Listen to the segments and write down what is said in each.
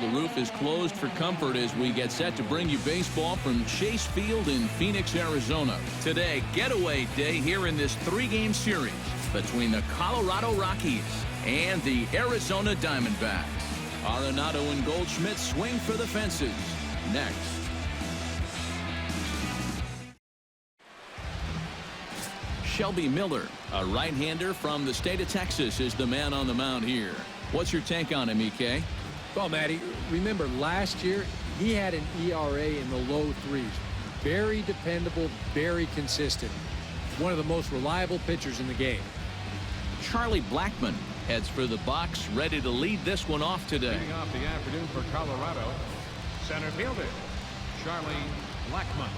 the roof is closed for comfort as we get set to bring you baseball from Chase Field in Phoenix, Arizona. Today, getaway day here in this 3-game series between the Colorado Rockies and the Arizona Diamondbacks. Arenado and Goldschmidt swing for the fences. Next. Shelby Miller, a right-hander from the state of Texas, is the man on the mound here. What's your take on him, EK? Well, Matty, remember last year he had an ERA in the low 3s. Very dependable, very consistent. One of the most reliable pitchers in the game. Charlie Blackmon heads for the box, ready to lead this one off today. Leading off the afternoon for Colorado, center fielder Charlie Blackmon.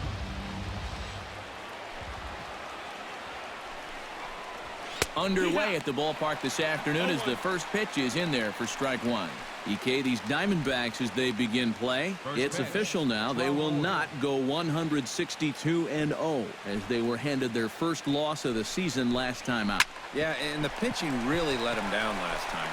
Underway at the ballpark this afternoon as the first pitch is in there for strike one. EK, these Diamondbacks, as they begin play, it's official now. They will not go 162-0 as they were handed their first loss of the season last time out. Yeah, and the pitching really let them down last time.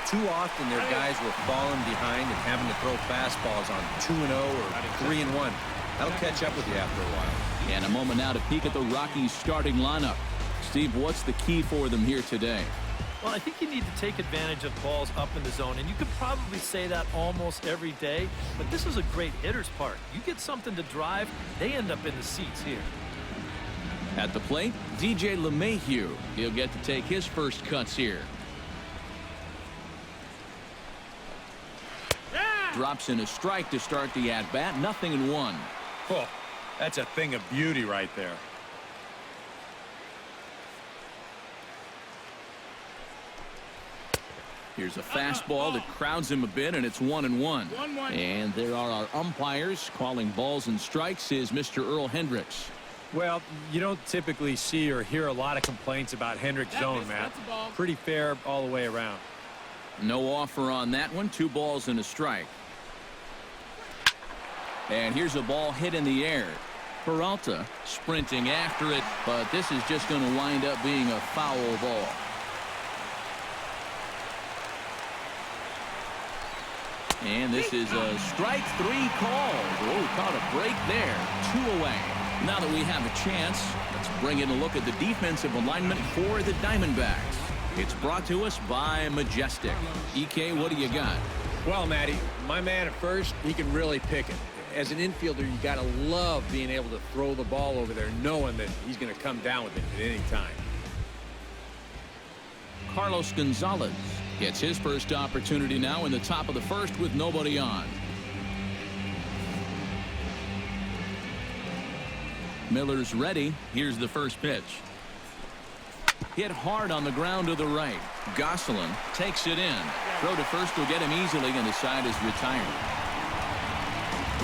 Too often their guys were falling behind and having to throw fastballs on 2-0 or 3-1. That'll catch up with you after a while. And a moment now to peek at the Rockies starting lineup. Steve, what's the key for them here today? Well, I think you need to take advantage of balls up in the zone, and you could probably say that almost every day, but this is a great hitter's park. You get something to drive, they end up in the seats here. At the plate, DJ LeMahieu. He'll get to take his first cuts here. Drops in a strike to start the at-bat. 0-1. Oh, that's a thing of beauty right there. Here's a fastball that crowds him a bit, and it's 1-1. And there are our umpires calling balls and strikes is Mr. Earl Hendricks. Well, you don't typically see or hear a lot of complaints about Hendricks' zone, Matt. Pretty fair all the way around. No offer on that one. 2 balls and a strike. And here's a ball hit in the air. Peralta sprinting after it, but this is just going to wind up being a foul ball. And this is a strike 3 call. Oh, caught a break there. 2 away. Now that we have a chance, let's bring in a look at the defensive alignment for the Diamondbacks. It's brought to us by Majestic. EK, what do you got? Well, Matty, my man at first, he can really pick it. As an infielder, you got to love being able to throw the ball over there, knowing that he's going to come down with it at any time. Carlos Gonzalez gets his first opportunity now in the top of the first with nobody on. Miller's ready. Here's the first pitch. Hit hard on the ground to the right. Gosselin takes it in. Throw to first will get him easily, and the side is retired.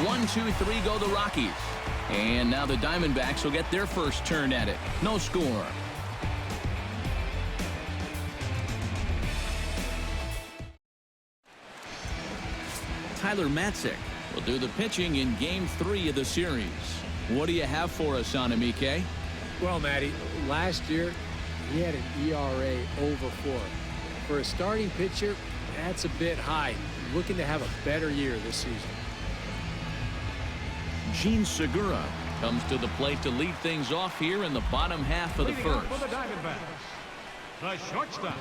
1, 2, 3 go the Rockies. And now the Diamondbacks will get their first turn at it. No score. Tyler Matzik will do the pitching in Game 3 of the series. What do you have for us on him, EK? Well, Matty, last year he had an ERA over 4. For a starting pitcher, that's a bit high. Looking to have a better year this season. Gene Segura comes to the plate to lead things off here in the bottom half of the first. For the Diamondbacks, the shortstop,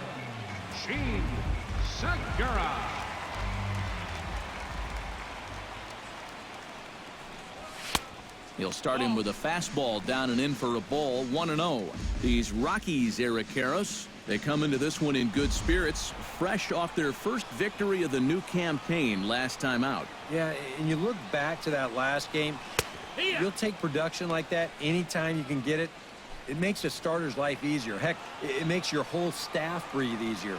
Gene Segura. He'll start him with a fastball down and in for a ball. 1-0. These Rockies, Eric Karros, they come into this one in good spirits, fresh off their first victory of the new campaign last time out. Yeah, and you look back to that last game, you'll take production like that anytime you can get it. It makes a starter's life easier. Heck, it makes your whole staff breathe easier.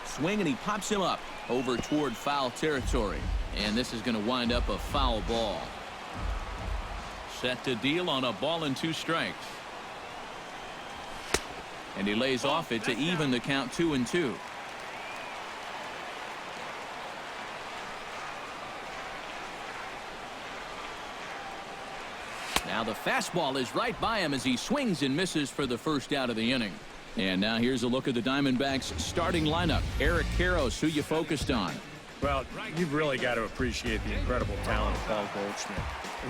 Swing, and he pops him up over toward foul territory. And this is going to wind up a foul ball. Set to deal on a ball and 2 strikes. And he lays off it to even the count 2-2. Now the fastball is right by him as he swings and misses for the first out of the inning. And now here's a look at the Diamondbacks starting lineup. Eric Karros, who you focused on. Well, you've really got to appreciate the incredible talent of Paul Goldschmidt.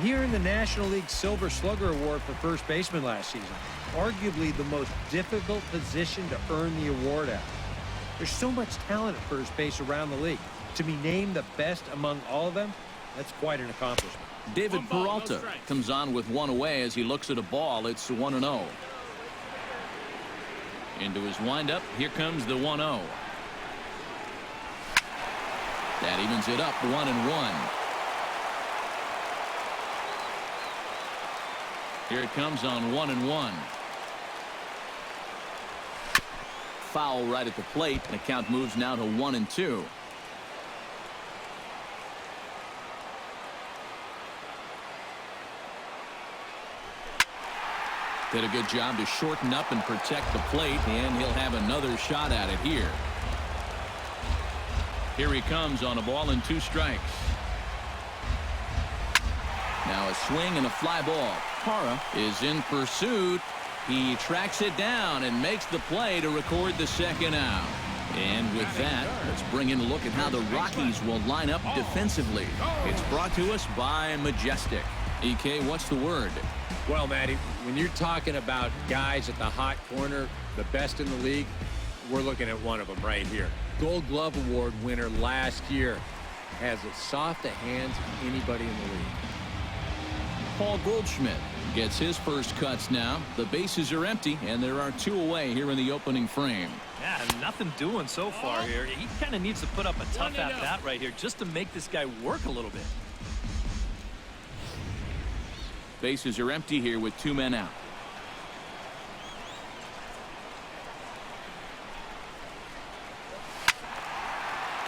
He earned the National League Silver Slugger Award for first baseman last season. Arguably the most difficult position to earn the award at. There's so much talent at first base around the league. To be named the best among all of them, that's quite an accomplishment. David Peralta comes on with one away as he looks at a ball. It's 1-0. Into his windup. Here comes the 1-0. That evens it up 1-1. Here it comes on 1-1. Foul right at the plate. The count moves now to 1-2. Did a good job to shorten up and protect the plate, and he'll have another shot at it here. Here he comes on a ball and 2 strikes. Now a swing and a fly ball. Parra is in pursuit. He tracks it down and makes the play to record the second out. And with that, let's bring in a look at how the Rockies will line up defensively. It's brought to us by Majestic. EK, what's the word? Well, Matty, when you're talking about guys at the hot corner, the best in the league, we're looking at one of them right here. Gold Glove Award winner last year. Has as soft a hands as anybody in the league. Paul Goldschmidt gets his first cuts now. The bases are empty, and there are 2 away here in the opening frame. Yeah, nothing doing so far here. He kind of needs to put up a tough at-bat right here just to make this guy work a little bit. Bases are empty here with 2 men out.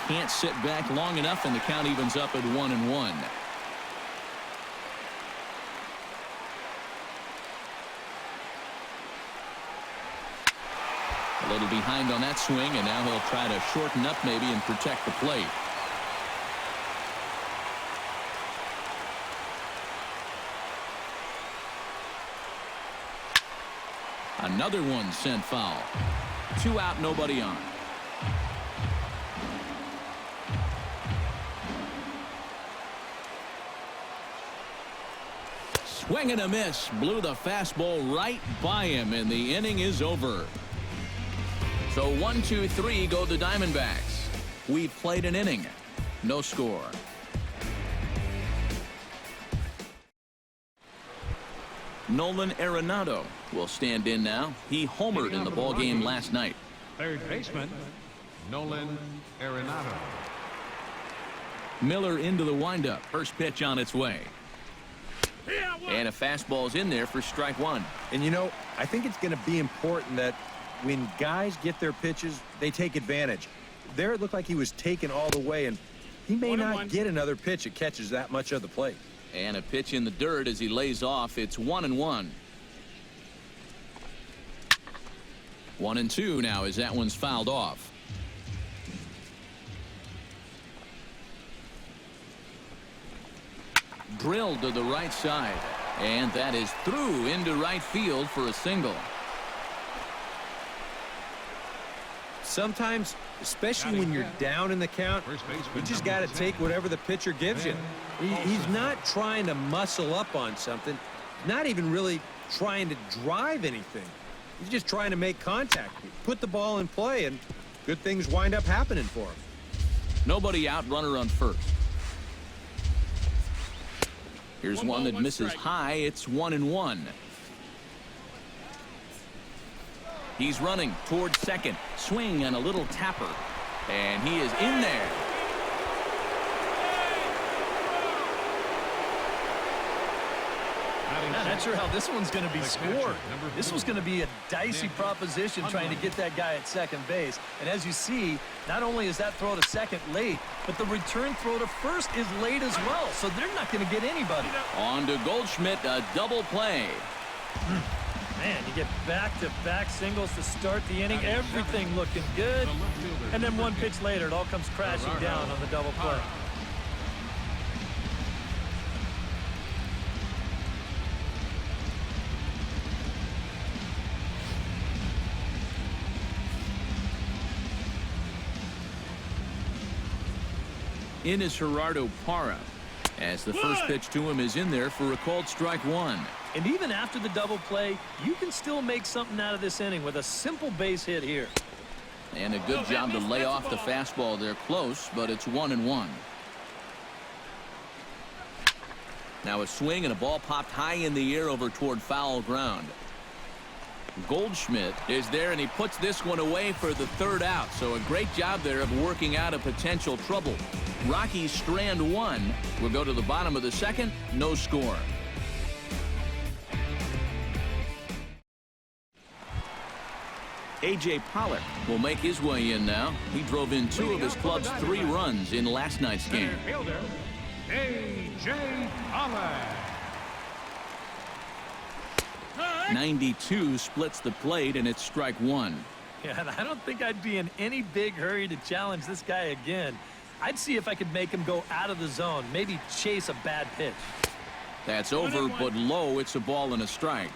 Can't sit back long enough, and the count evens up at 1-1. A little behind on that swing, and now he'll try to shorten up maybe and protect the plate. Another one sent foul. 2 out, nobody on. Swing and a miss. Blew the fastball right by him, and the inning is over. So 1-2-3 go the Diamondbacks. We've played an inning. No score. Nolan Arenado will stand in now. He homered in the ballgame last night. Third baseman, Nolan Arenado. Miller into the windup. First pitch on its way. And a fastball's in there for strike 1. And you know, I think it's going to be important that when guys get their pitches, they take advantage. There it looked like he was taken all the way, and he may not get another pitch that catches that much of the plate. And a pitch in the dirt as he lays off. It's 1-1. 1-2 now as that one's fouled off. Drilled to the right side, and that is through into right field for a single. Sometimes, especially when you're down in the count, you just got to take whatever the pitcher gives you. He's not trying to muscle up on something, not even really trying to drive anything. He's just trying to make contact, put the ball in play, and good things wind up happening for him. Nobody out, runner on first. Here's one that misses high. It's 1-1. He's running towards second. Swing and a little tapper. And he is in there. Not sure how this one's going to be scored. This was going to be a dicey proposition trying to get that guy at second base. And as you see, not only is that throw to second late, but the return throw to first is late as well. So they're not going to get anybody. On to Goldschmidt, a double play. Man, you get back-to-back singles to start the inning. Everything looking good. And then one pitch later, it all comes crashing down on the double play. Ines Gerardo Parra, as the first pitch to him is in there for a called strike one. And even after the double play, you can still make something out of this inning with a simple base hit here. And a good job to lay off the fastball there close, but it's 1-1. Now a swing and a ball popped high in the air over toward foul ground. Goldschmidt is there, and he puts this one away for the third out. So a great job there of working out a potential trouble. Rockies strand one. We'll go to the bottom of the second. No score. A.J. Pollock will make his way in now. He drove in 2 of his club's 3 runs in last night's game. Fielder, A.J. Pollock. 92 splits the plate, and it's strike one. Yeah, and I don't think I'd be in any big hurry to challenge this guy again. I'd see if I could make him go out of the zone, maybe chase a bad pitch. That's over, but low. It's a ball and a strike.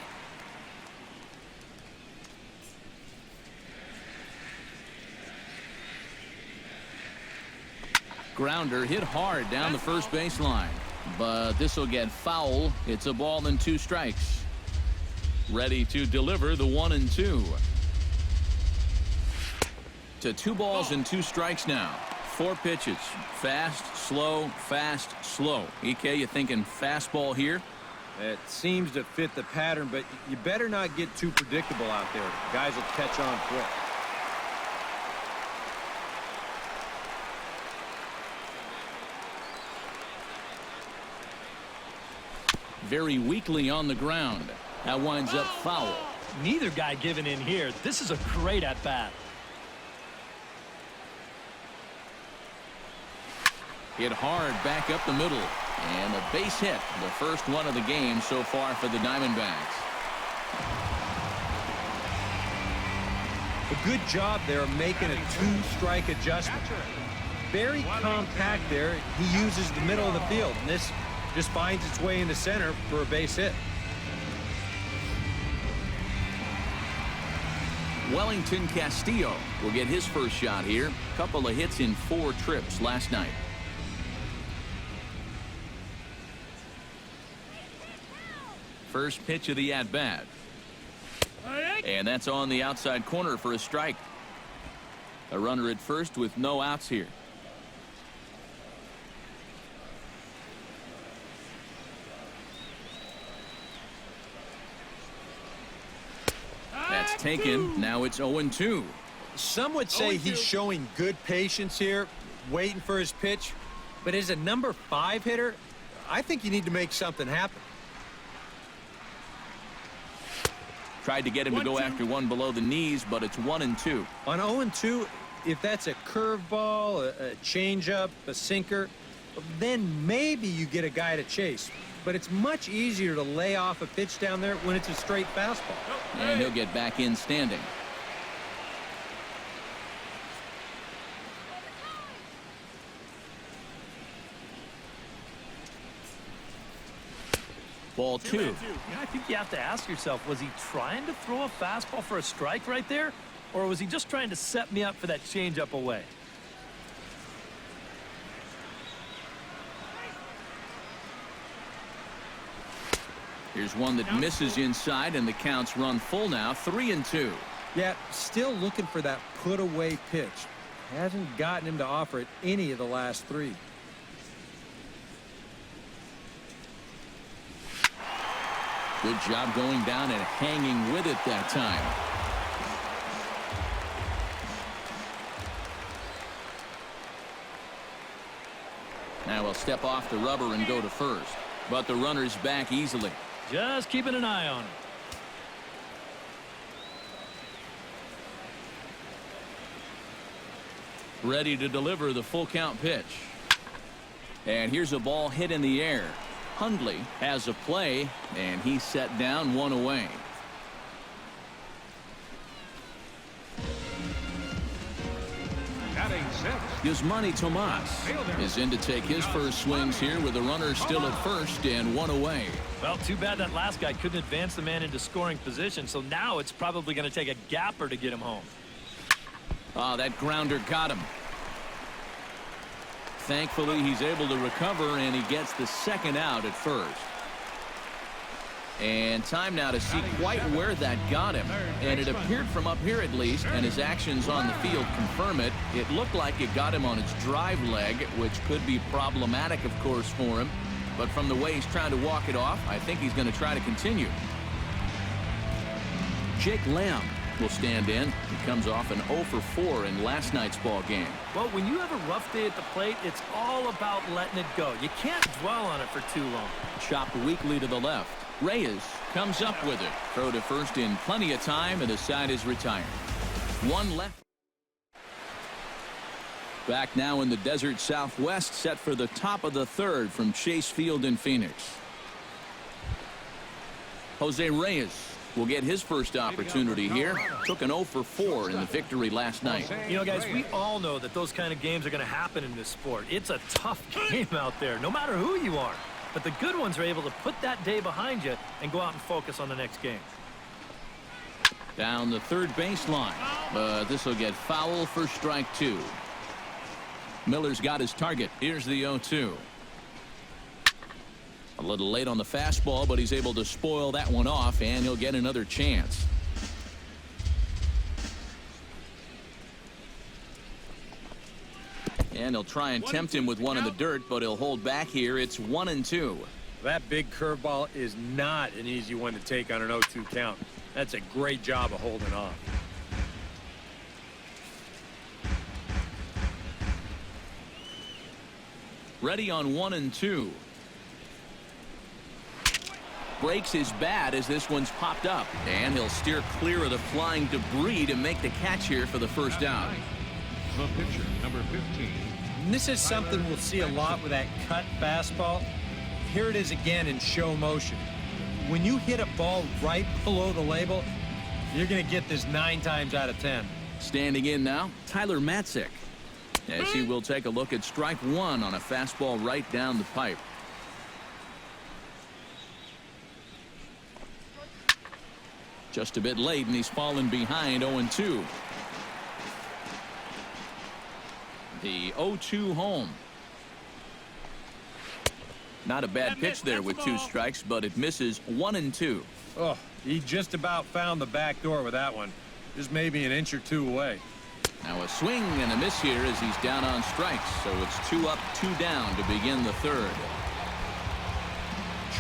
Grounder hit hard down the first baseline, but this will get foul. It's a ball and 2 strikes. Ready to deliver the 1-2. To 2 balls and 2 strikes now. 4 pitches. Fast, slow, fast, slow. EK, you thinking fastball here? It seems to fit the pattern, but you better not get too predictable out there. Guys will catch on quick. Very weakly on the ground. That winds up foul. Neither guy giving in here. This is a great at-bat. Hit hard back up the middle. And a base hit. The first one of the game so far for the Diamondbacks. A good job there of making a 2-strike adjustment. Very compact there. He uses the middle of the field. And this just finds its way into center for a base hit. Wellington Castillo will get his first shot here. Couple of hits in 4 trips last night. First pitch of the at-bat. And that's on the outside corner for a strike. A runner at first with no outs here. That's taken. Now it's 0-2. Some would say he's showing good patience here, waiting for his pitch. But as a number 5 hitter, I think you need to make something happen. Tried to get him to go after one below the knees, but it's 1-2. On 0-2, if that's a curveball, a changeup, a sinker, then maybe you get a guy to chase. But it's much easier to lay off a pitch down there when it's a straight fastball. And he'll get back in standing. Ball 2. Yeah, I think you have to ask yourself, was he trying to throw a fastball for a strike right there? Or was he just trying to set me up for that changeup away? Here's one that misses inside, and the count's run full now. 3-2. Yeah, still looking for that put-away pitch. Hasn't gotten him to offer it any of the last 3. Good job going down and hanging with it that time. Now he'll step off the rubber and go to first. But the runner's back easily. Just keeping an eye on him. Ready to deliver the full count pitch. And here's a ball hit in the air. Hundley has a play, and he's set down, 1 away. Batting 6. Yasmani Tomas is in to take his first swings here with the runner still at first and 1 away. Well, too bad that last guy couldn't advance the man into scoring position, so now it's probably going to take a gapper to get him home. Oh, that grounder got him. Thankfully, he's able to recover, and he gets the second out at first. And time now to see quite where that got him. And it appeared from up here at least, and his actions on the field confirm it. It looked like it got him on its drive leg, which could be problematic, of course, for him. But from the way he's trying to walk it off, I think he's going to try to continue. Jake Lamb will stand in. He comes off an 0 for 4 in last night's ball game. Well, when you have a rough day at the plate, it's all about letting it go. You can't dwell on it for too long. Chopped weakly to the left. Reyes comes up with it. Throw to first in plenty of time, and the side is retired. One left. Back now in the desert Southwest, set for the top of the third from Chase Field in Phoenix. Jose Reyes will get his first opportunity here. Took an 0 for 4 in the victory last night. You know, guys, we all know that those kind of games are going to happen in this sport. It's a tough game out there, no matter who you are. But the good ones are able to put that day behind you and go out and focus on the next game. Down the third baseline, but this will get foul for strike 2. Miller's got his target. Here's the 0-2. A little late on the fastball, but he's able to spoil that one off, and he'll get another chance. And he'll try and tempt him with one in the dirt, but he'll hold back here. It's 1-2. That big curveball is not an easy one to take on an 0-2 count. That's a great job of holding off. Ready on 1-2. Breaks his bat as this one's popped up, and he'll steer clear of the flying debris to make the catch here for the first out. The pitcher, number 15. And this is something we'll see a lot with that cut fastball. Here it is again in show motion. When you hit a ball right below the label, you're going to get this 9 times out of 10. Standing in now, Tyler Matzik, as he will take a look at strike 1 on a fastball right down the pipe. Just a bit late, and he's fallen behind 0-2. The 0-2 home. Not a bad pitch there with 2 strikes, but it misses 1-2. Oh, he just about found the back door with that one. Just maybe an inch or 2 away. Now a swing and a miss here as he's down on strikes, so it's 2 up, 2 down to begin the third.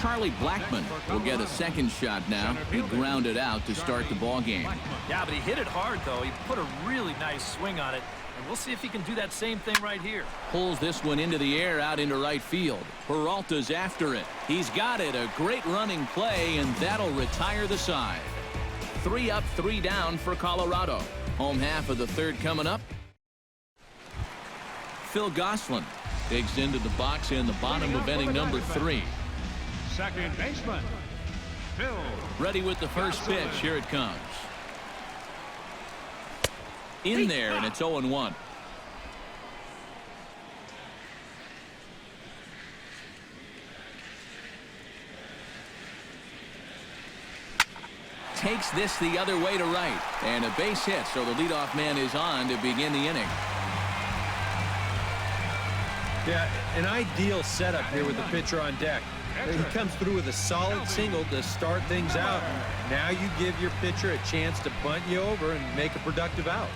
Charlie Blackmon will get a second shot now. He grounded out to start the ball game. Yeah, but he hit it hard, though. He put a really nice swing on it, and we'll see if he can do that same thing right here. Pulls this one into the air out into right field. Peralta's after it. He's got it. A great running play, and that'll retire the side. 3 up, 3 down for Colorado. Home half of the third coming up. Phil Gosselin digs into the box in the bottom of inning number 3. Second baseman, Phil. Ready with the first pitch. Here it comes. In there, and it's 0-1. Takes this the other way to right, and a base hit, so the leadoff man is on to begin the inning. Yeah, an ideal setup here with the pitcher on deck. He comes through with a solid single to start things out. Now you give your pitcher a chance to bunt you over and make a productive out.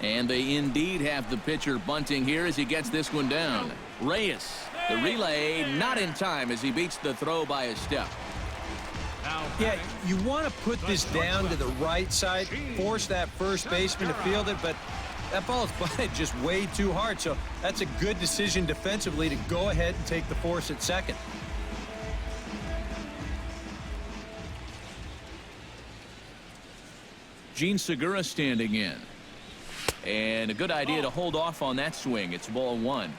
And they indeed have the pitcher bunting here as he gets this one down. Reyes, the relay, not in time as he beats the throw by a step. Yeah, you want to put this down to the right side, force that first baseman to field it, but that ball is bunted just way too hard, so that's a good decision defensively to go ahead and take the force at second. Gene Segura standing in. And a good idea to hold off on that swing. It's ball 1.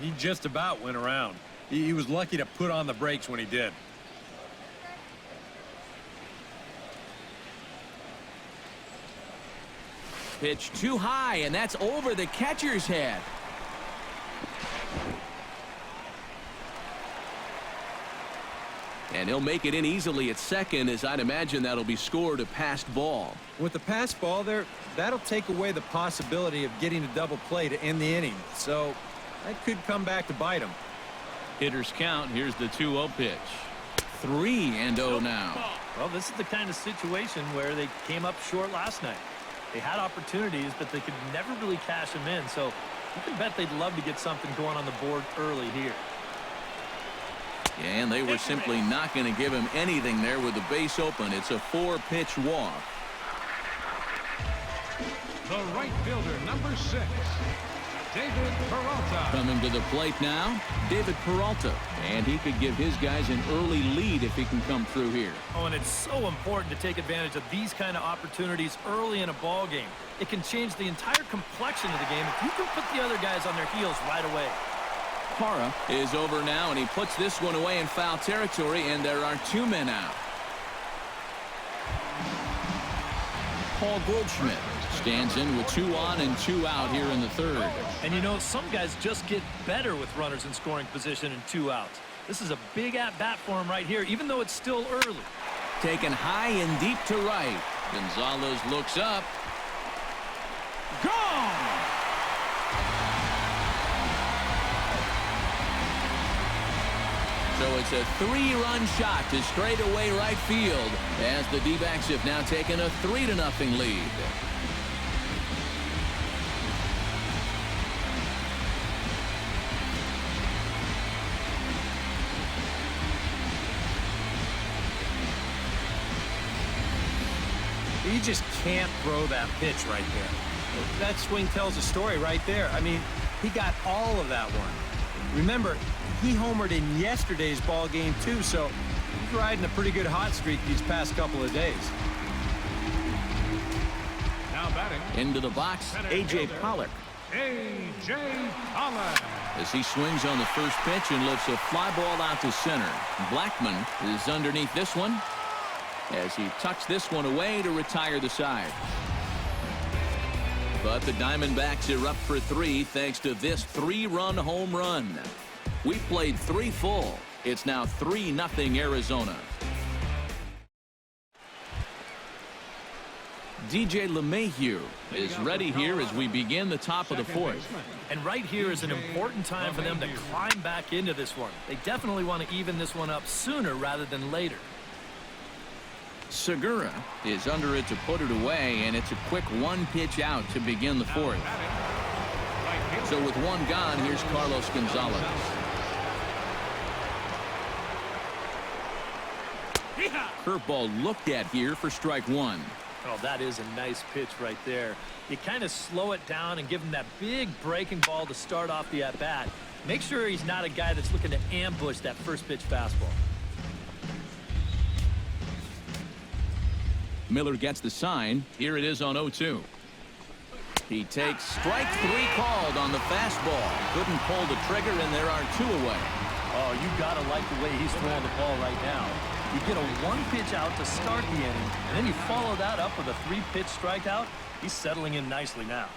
He just about went around. He was lucky to put on the brakes when he did. Pitch too high, and that's over the catcher's head. And he'll make it in easily at second, as I'd imagine that'll be scored a passed ball. With the passed ball there, that'll take away the possibility of getting a double play to end the inning. So that could come back to bite him. Hitters count. Here's the 2-0 pitch. 3-0 now. Well, this is the kind of situation where they came up short last night. They had opportunities, but they could never really cash them in. So you can bet they'd love to get something going on the board early here. And they were simply not going to give him anything there with the base open. It's a 4-pitch walk. The right fielder, number 6, David Peralta. Coming to the plate now, David Peralta. And he could give his guys an early lead if he can come through here. Oh, and it's so important to take advantage of these kind of opportunities early in a ball game. It can change the entire complexion of the game if you can put the other guys on their heels right away. Parra is over now, and he puts this one away in foul territory, and there are 2 men out. Paul Goldschmidt stands in with 2 on and 2 out here in the 3rd. And you know, some guys just get better with runners in scoring position and 2 outs. This is a big at-bat for him right here, even though it's still early. Taken high and deep to right. Gonzalez looks up. Gone! So it's a 3-run shot to straightaway right field as the D-backs have now taken a 3-0 lead. You just can't throw that pitch right there. That swing tells a story right there. I mean, he got all of that one. Remember, he homered in yesterday's ball game too, so he's riding a pretty good hot streak these past couple of days. Now batting. Into the box, A.J. Pollock. A.J. Pollock. As he swings on the first pitch and lifts a fly ball out to center. Blackman is underneath this one as he tucks this one away to retire the side. But the Diamondbacks are up for 3 thanks to this 3-run home run. We played 3 full. It's now 3-0 Arizona. DJ LeMahieu is ready here as we begin the top of the 4th. And right here is an important time for them to climb back into this one. They definitely want to even this one up sooner rather than later. Segura is under it to put it away, and it's a quick 1-pitch out to begin the 4th. So with 1 gone, here's Carlos Gonzalez. Curveball looked at here for strike 1. Oh, that is a nice pitch right there. You kind of slow it down and give him that big breaking ball to start off the at-bat. Make sure he's not a guy that's looking to ambush that first pitch fastball. Miller gets the sign. Here it is on 0-2. He takes strike 3 called on the fastball. Couldn't pull the trigger, and there are 2 away. Oh, you got to like the way he's throwing the ball right now. You get a 1-pitch out to start the inning, and then you follow that up with a 3-pitch strikeout. He's settling in nicely now.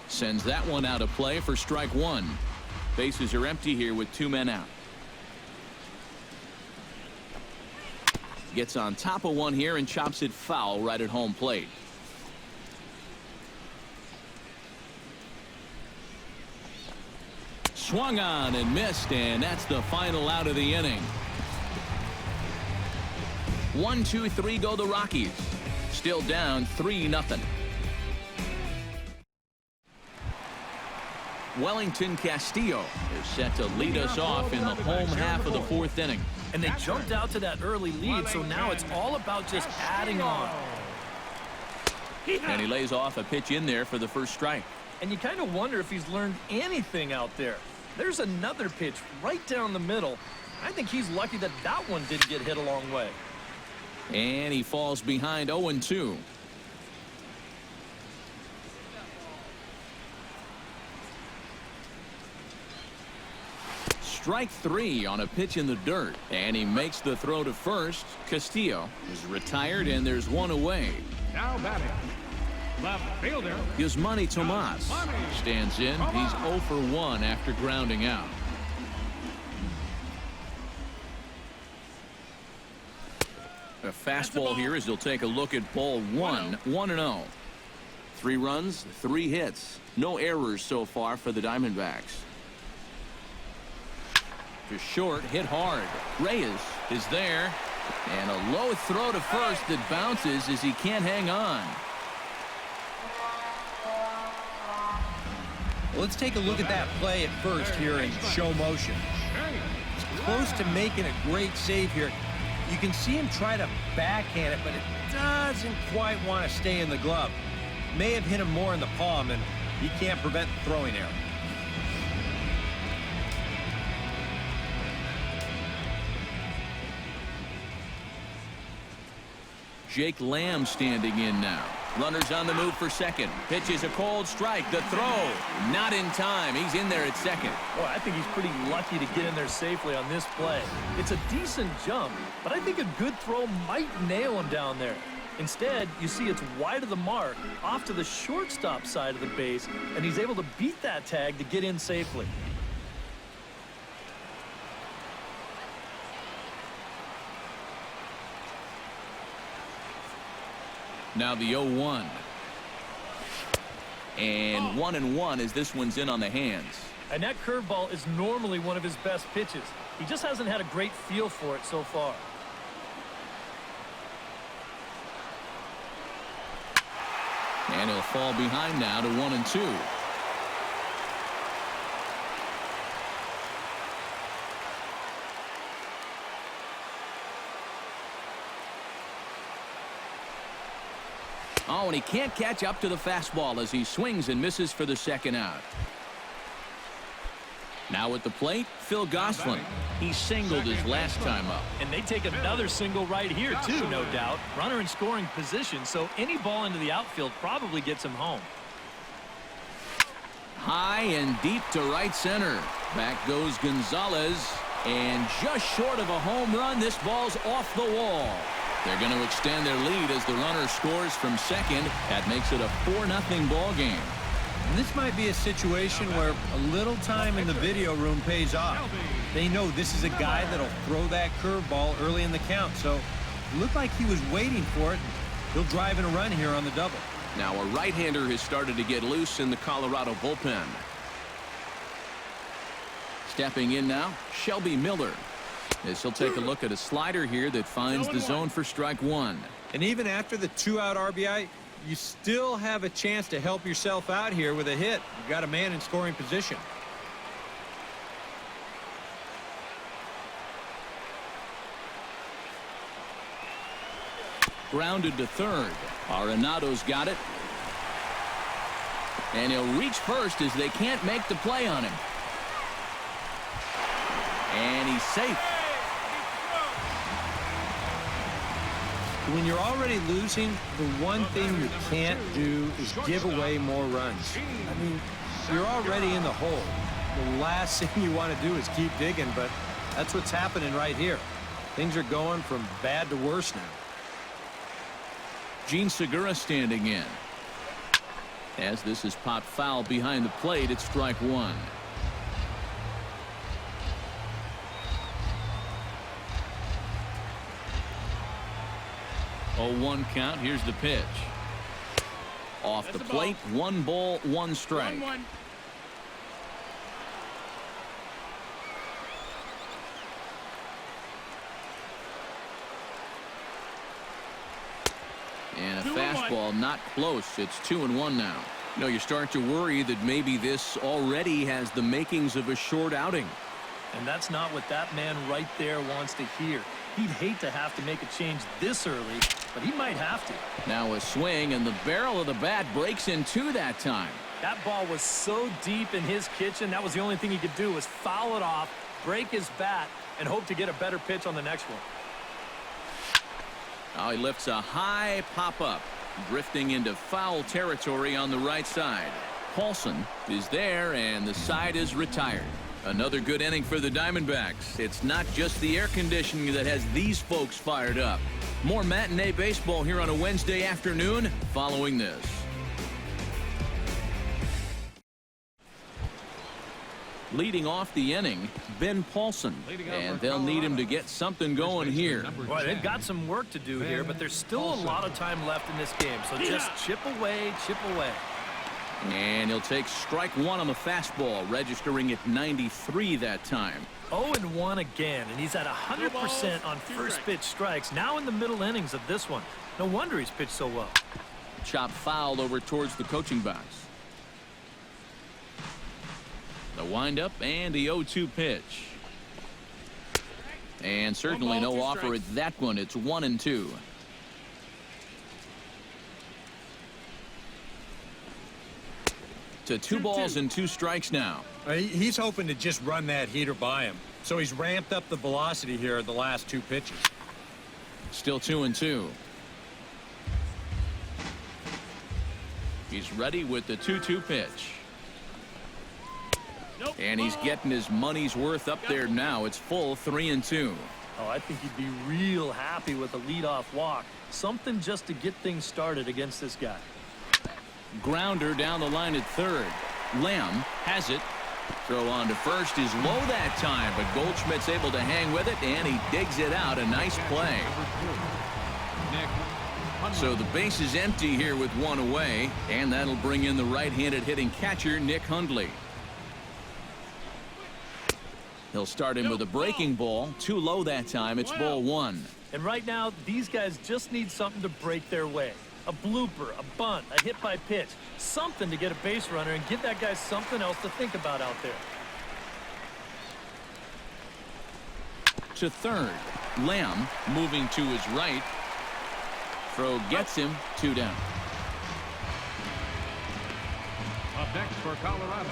Sends that one out of play for strike 1. Bases are empty here with 2 men out. Gets on top of one here and chops it foul right at home plate. Swung on and missed, and that's the final out of the inning. 1, 2, 3 go the Rockies. Still down 3-0. Wellington Castillo is set to lead us off in the home half of the 4th inning. And they jumped out to that early lead, so now it's all about just adding on. And he lays off a pitch in there for the first strike. And you kind of wonder if he's learned anything out there. There's another pitch right down the middle. I think he's lucky that that one didn't get hit a long way. And he falls behind 0-2. Strike 3 on a pitch in the dirt, and he makes the throw to first. Castillo is retired, and there's 1 away. Now batting, left fielder Yasmani Tomas stands in. He's 0 for 1 after grounding out. A fastball here as he'll take a look at ball one. 1-0. 3 runs, 3 hits. No errors so far for the Diamondbacks. To short, hit hard. Reyes is there. And a low throw to first that bounces as he can't hang on. Well, let's take a look at that play at first here in show motion. He's close to making a great save here. You can see him try to backhand it, but it doesn't quite want to stay in the glove. May have hit him more in the palm, and he can't prevent the throwing error. Jake Lamb standing in now. Runners on the move for second. Pitches a cold strike. The throw not in time. He's in there at second. Boy, I think he's pretty lucky to get in there safely on this play. It's a decent jump, but I think a good throw might nail him down there. Instead, you see it's wide of the mark, off to the shortstop side of the base, and he's able to beat that tag to get in safely. Now the 0-1. And 1-1 as this one's in on the hands. And that curveball is normally one of his best pitches. He just hasn't had a great feel for it so far. And he'll fall behind now to 1-2. Oh, and he can't catch up to the fastball as he swings and misses for the second out. Now at the plate, Phil Gosselin. He singled his last time up. And they take another single right here, too, no doubt. Runner in scoring position, so any ball into the outfield probably gets him home. High and deep to right center. Back goes Gonzalez. And just short of a home run, this ball's off the wall. They're going to extend their lead as the runner scores from second. That makes it a 4-0 ball game. And this might be a situation where a little time in the video room pays off. They know this is a guy that'll throw that curveball early in the count. So it looked like he was waiting for it. He'll drive in a run here on the double. Now a right-hander has started to get loose in the Colorado bullpen. Stepping in now, Shelby Miller. As he'll take a look at a slider here that finds the zone for strike one. And even after the 2-out RBI, you still have a chance to help yourself out here with a hit. You've got a man in scoring position. Grounded to third. Arenado's got it. And he'll reach first as they can't make the play on him. And he's safe. When you're already losing, the one thing you can't do is give away more runs. I mean, you're already in the hole. The last thing you want to do is keep digging, but that's what's happening right here. Things are going from bad to worse now. Gene Segura standing in. As this is popped foul behind the plate, it's strike one. 0-1 count. Here's the pitch. Off the plate. 1 ball, 1 strike. 1-1. And a fastball not close. It's 2-1 now. You know, you start to worry that maybe this already has the makings of a short outing. And that's not what that man right there wants to hear. He'd hate to have to make a change this early, but he might have to. Now a swing, and the barrel of the bat breaks in two that time. That ball was so deep in his kitchen, that was the only thing he could do was foul it off, break his bat, and hope to get a better pitch on the next one. Now he lifts a high pop-up, drifting into foul territory on the right side. Paulson is there, and the side is retired. Another good inning for the Diamondbacks. It's not just the air conditioning that has these folks fired up. More matinee baseball here on a Wednesday afternoon following this. Leading off the inning, Ben Paulson, and they'll need him to get something going here. Well, they've got some work to do here, but there's still a lot of time left in this game, so just chip away, chip away. And he'll take strike one on the fastball, registering at 93 that time. 0-1 again, and he's at 100% on first pitch strikes, now in the middle innings of this one. No wonder he's pitched so well. Chop foul over towards the coaching box. The windup and the 0-2 pitch. And certainly no offer at that one. It's 1-2. To 2 balls and 2 strikes now. He's hoping to just run that heater by him. So he's ramped up the velocity here in the last 2 pitches. Still 2-2. He's ready with the 2-2 pitch. And he's getting his money's worth up there now. It's full 3-2. Oh, I think he'd be real happy with a leadoff walk. Something just to get things started against this guy. Grounder down the line at third. Lamb has it. Throw on to first is low that time, but Goldschmidt's able to hang with it, and he digs it out. A nice play. So the base is empty here with 1 away, and that'll bring in the right-handed hitting catcher, Nick Hundley. He'll start him with a breaking ball. Too low that time. It's ball 1. And right now, these guys just need something to break their way. A blooper, a bunt, a hit by pitch. Something to get a base runner and give that guy something else to think about out there. To third. Lamb moving to his right. Throw gets him. 2 down. Up next for Colorado,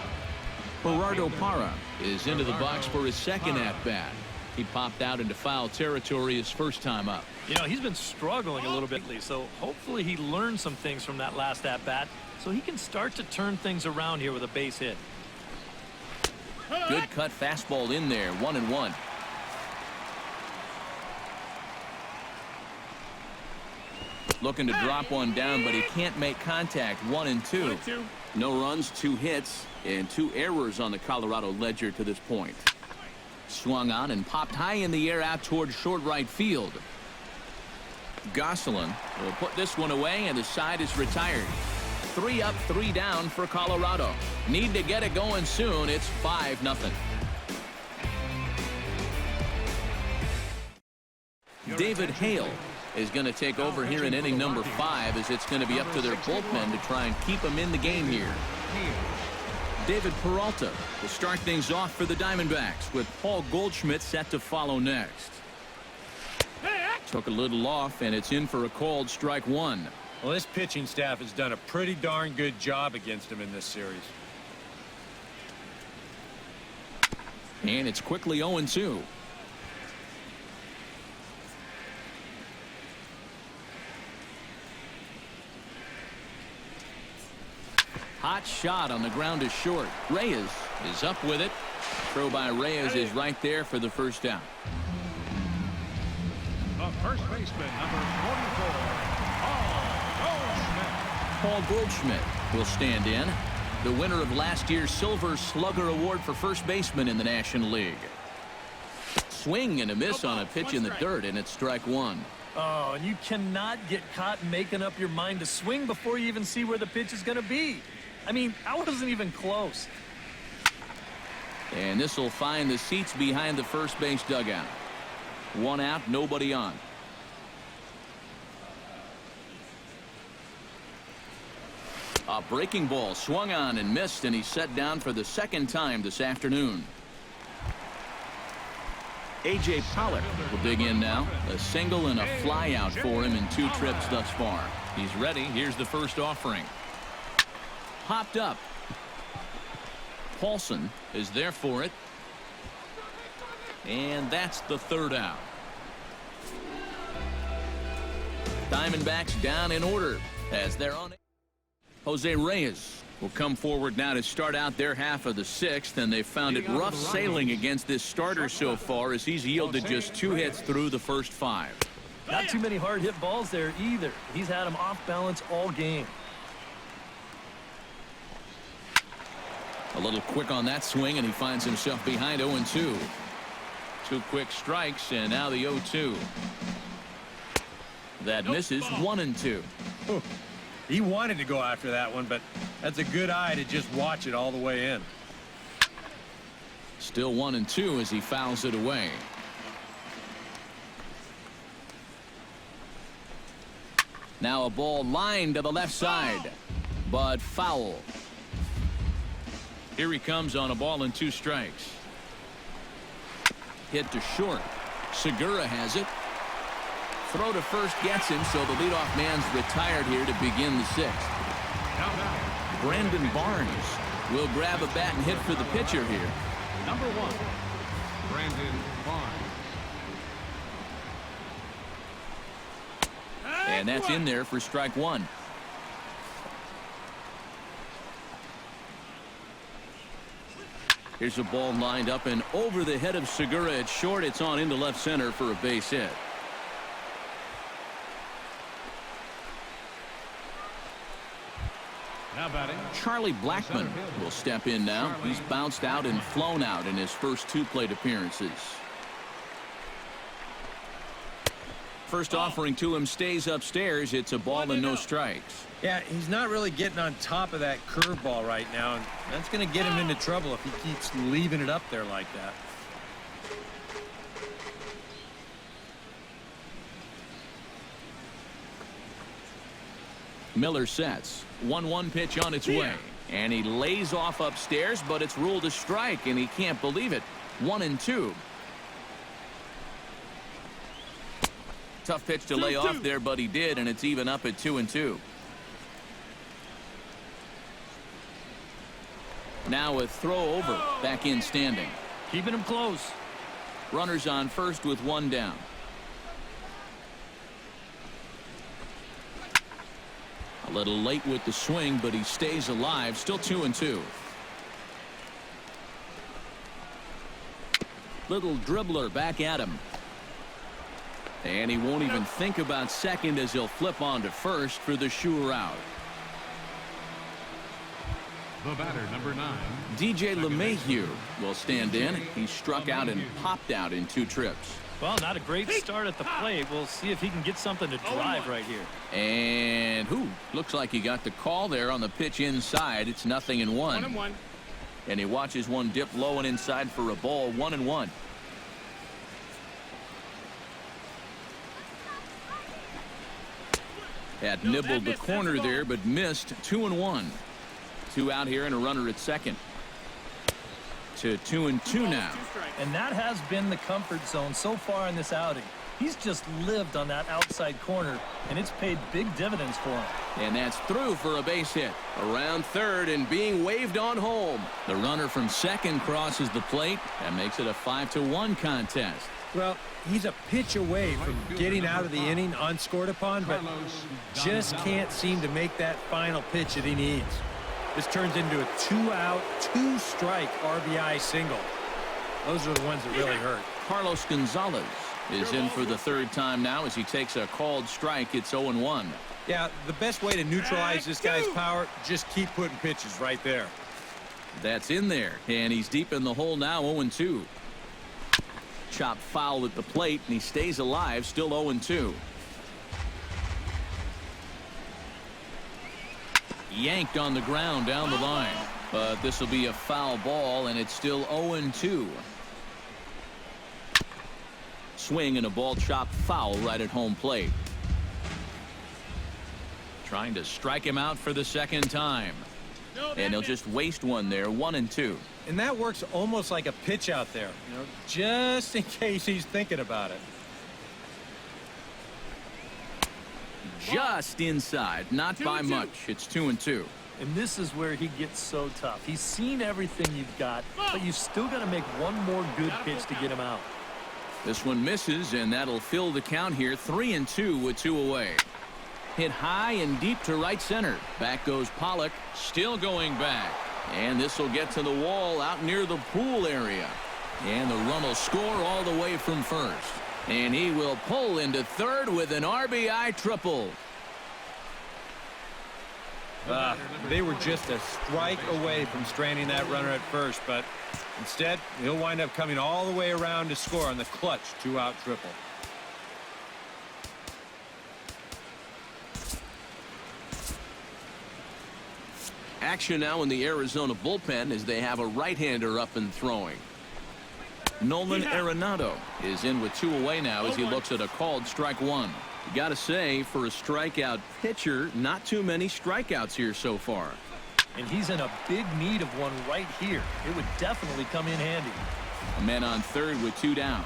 Gerardo Parra is into the box for his second at-bat. He popped out into foul territory his first time up. You know, he's been struggling a little bit lately, so hopefully he learned some things from that last at-bat so he can start to turn things around here with a base hit. Good cut fastball in there. 1-1. Looking to drop one down, but he can't make contact. 1-2. No runs, 2 hits, and 2 errors on the Colorado ledger to this point. Swung on and popped high in the air out toward short right field. Gosselin will put this one away, and the side is retired. 3 up, 3 down for Colorado. Need to get it going soon. It's 5-0. David Hale is going to take over here in inning number 5, as it's going to be up to their bullpen to try and keep them in the game here. David Peralta will start things off for the Diamondbacks, with Paul Goldschmidt set to follow next. Took a little off, and it's in for a called strike 1. Well, this pitching staff has done a pretty darn good job against him in this series. And it's quickly 0-2. Hot shot on the ground is short. Reyes is up with it. Throw by Reyes is right there for the first down. the first baseman, number 44, Paul Goldschmidt will stand in, the winner of last year's Silver Slugger Award for first baseman in the National League. Swing and a miss on a pitch in the dirt, and it's strike 1. Oh, and you cannot get caught making up your mind to swing before you even see where the pitch is going to be. I mean, I wasn't even close. And this will find the seats behind the first base dugout. 1 out, nobody on. A breaking ball swung on and missed, and he's set down for the second time this afternoon. A.J. Pollock will dig in now. A single and a fly out for him in 2 trips thus far. He's ready. Here's the first offering. Popped up. Paulson is there for it. And that's the 3rd out. Diamondbacks down in order as they're on. Jose Reyes will come forward now to start out their half of the 6th, and they've found it rough sailing against this starter so far as he's yielded just 2 hits through the first 5. Not too many hard hit balls there either. He's had them off balance all game. A little quick on that swing, and he finds himself behind 0-2. 2 quick strikes, and now the 0-2. That misses. 1-2. Oh, he wanted to go after that one, but that's a good eye to just watch it all the way in. Still 1-2 as he fouls it away. Now a ball lined to the left side, but foul. Here he comes on a ball and 2 strikes. Hit to short. Segura has it. Throw to first gets him, so the leadoff man's retired here to begin the 6th. Brandon Barnes will grab a bat and hit for the pitcher here. Number 1, Brandon Barnes. And that's in there for strike 1. Here's a ball lined up and over the head of Segura at short. It's on into left center for a base hit. Now batting, Charlie Blackmon will step in now. He's bounced out and flown out in his first 2 plate appearances. First offering to him stays upstairs. It's a ball and no strikes. Yeah, he's not really getting on top of that curveball right now, and that's going to get him into trouble if he keeps leaving it up there like that. Miller sets. 1-1 pitch on its way. And he lays off upstairs, but it's ruled a strike, and he can't believe it. 1-2. Tough pitch to lay off there, but he did, and it's even up at 2-2. Now a throw over. Back in standing. Keeping him close. Runners on first with 1 down. A little late with the swing, but he stays alive. Still 2-2. Little dribbler back at him. And he won't even think about second as he'll flip on to first for the sure out. the batter, number 9. DJ LeMahieu will stand in. He struck out and popped out in 2 trips. Well, not a great start at the plate. We'll see if he can get something to drive right here. And looks like he got the call there on the pitch inside. It's 0-1. 1-1. And he watches one dip low and inside for a ball. 1-1. Had nibbled the corner there, but missed. 2-1. 2 out here and a runner at second. To 2-2 now. And that has been the comfort zone so far in this outing. He's just lived on that outside corner, and it's paid big dividends for him. And that's through for a base hit. Around third and being waved on home. The runner from second crosses the plate. That makes it a 5-1 contest. Well, he's a pitch away from getting out of the inning unscored upon, but just can't seem to make that final pitch that he needs. This turns into a 2-out, 2-strike RBI single. Those are the ones that really hurt. Carlos Gonzalez is in for the 3rd time now as he takes a called strike. It's 0-1. Yeah, the best way to neutralize this guy's power, just keep putting pitches right there. That's in there, and he's deep in the hole now. 0-2. Chopped foul at the plate, and he stays alive. Still 0-2. Yanked on the ground down the line, but this will be a foul ball, and it's still 0-2. Swing and a ball chopped foul right at home plate. Trying to strike him out for the 2nd time, and he'll just waste one there. 1-2. And that works almost like a pitch out there, just in case he's thinking about it. Just inside, not by much. It's 2-2. And this is where he gets so tough. He's seen everything you've got, but you still got to make one more good pitch to get him out. This one misses, and that'll fill the count here. 3-2 with 2 away. Hit high and deep to right center. Back goes Pollock, still going back. And this will get to the wall out near the pool area. And the run will score all the way from first. And he will pull into third with an RBI triple. They were just a strike away from stranding that runner at first, but instead, he'll wind up coming all the way around to score on the clutch 2-out triple. Action now in the Arizona bullpen as they have a right-hander up and throwing. Nolan Arenado is in with 2 away now as he looks at a called strike 1. You got to say, for a strikeout pitcher, not too many strikeouts here so far. And he's in a big need of one right here. It would definitely come in handy. A man on third with 2 down.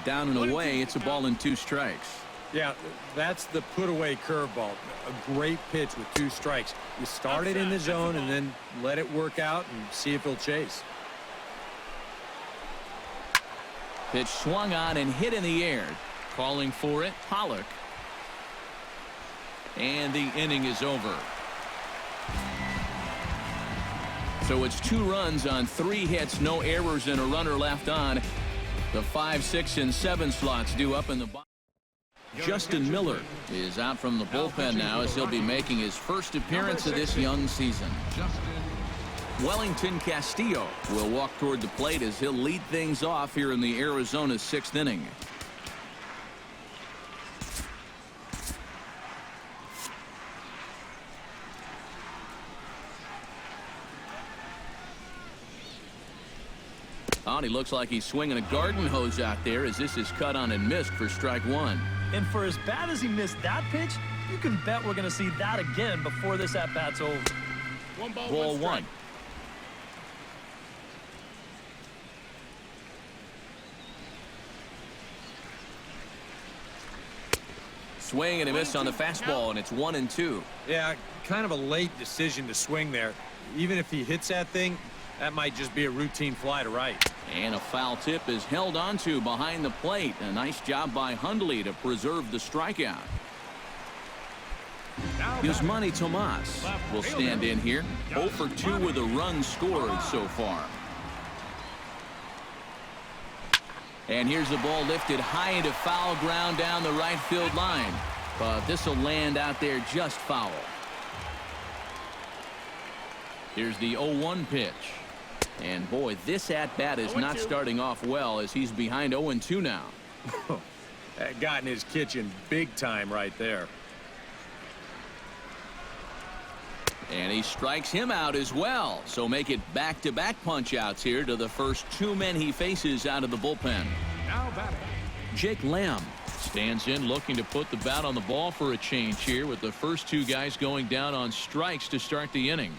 Down and away, it's a ball and 2 strikes. Yeah, that's the put-away curveball. A great pitch with 2 strikes. You start it in the zone and then let it work out and see if he'll chase. Pitch swung on and hit in the air. Calling for it, Pollock. And the inning is over. So it's 2 runs on 3 hits, no errors, and a runner left on. The 5, 6, and 7 slots due up in the bottom. Justin Miller is out from the bullpen now as he'll be making his first appearance of this young season. Wellington Castillo will walk toward the plate as he'll lead things off here in the Arizona 6th inning. Oh, and he looks like he's swinging a garden hose out there as this is cut on and missed for strike 1. And for as bad as he missed that pitch, you can bet we're going to see that again before this at-bat's over. Ball 1. Swing and a miss on the fastball, and it's 1-2. Yeah, kind of a late decision to swing there. Even if he hits that thing, that might just be a routine fly to right. And a foul tip is held onto behind the plate. A nice job by Hundley to preserve the strikeout. Yasmani Tomas will stand in here. 0 for 2 with a run scored so far. And here's the ball lifted high into foul ground down the right field line. But this will land out there just foul. Here's the 0-1 pitch. And boy, this at-bat is not starting off well as he's behind 0-2 now. That got in his kitchen big time right there. And he strikes him out as well. So make it back-to-back punch-outs here to the first 2 men he faces out of the bullpen. Now batting. Jake Lamb stands in looking to put the bat on the ball for a change here with the first 2 guys going down on strikes to start the inning.